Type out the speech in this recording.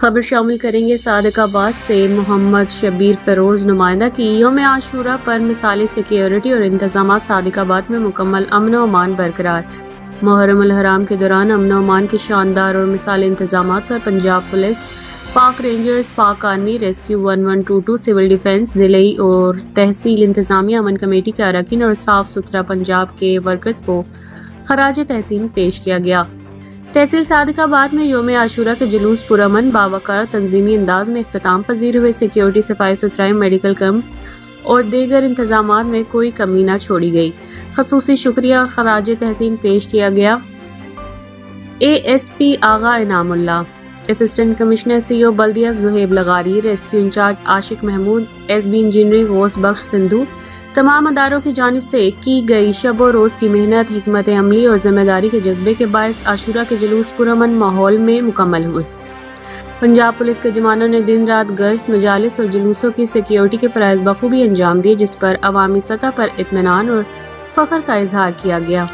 خبر شامل کریں گے صادق آباد سے محمد شبیر فیروز نمائندہ کی یوم عاشورہ پر مثالی سیکیورٹی اور انتظامات صادق آباد میں مکمل امن و امان برقرار۔ محرم الحرام کے دوران امن و امان کے شاندار اور مثالی انتظامات پر پنجاب پولیس، پاک رینجرز، پاک آرمی، ریسکیو 1122، سول ڈیفنس، ضلعی اور تحصیل انتظامیہ، امن کمیٹی کے اراکین اور صاف ستھرا پنجاب کے ورکرز کو خراج تحسین پیش کیا گیا۔ تحصیل صادق آباد میں یوم عاشورہ کے جلوس پرامن باوقار تنظیمی انداز میں اختتام پذیر ہوئے۔ سیکیورٹی، صفائی ستھرائی، میڈیکل کیمپ اور دیگر انتظامات میں کوئی کمی نہ چھوڑی گئی۔ خصوصی شکریہ اور خراج تحسین پیش کیا گیا اے ایس پی آغا انعام اللہ، اسسٹنٹ کمشنر سی او بلدیہ زہیب لغاری، ریسکیو انچارج عاشق محمود، ایس بی انجینئرنگ غوث بخش سندھو۔ تمام اداروں کی جانب سے کی گئی شب و روز کی محنت، حکمت عملی اور ذمہ داری کے جذبے کے باعث عاشورہ کے جلوس پرامن ماحول میں مکمل ہوئے۔ پنجاب پولیس کے جوانوں نے دن رات گشت، مجالس اور جلوسوں کی سیکیورٹی کے فرائض بخوبی انجام دیے، جس پر عوامی سطح پر اطمینان اور فخر کا اظہار کیا گیا۔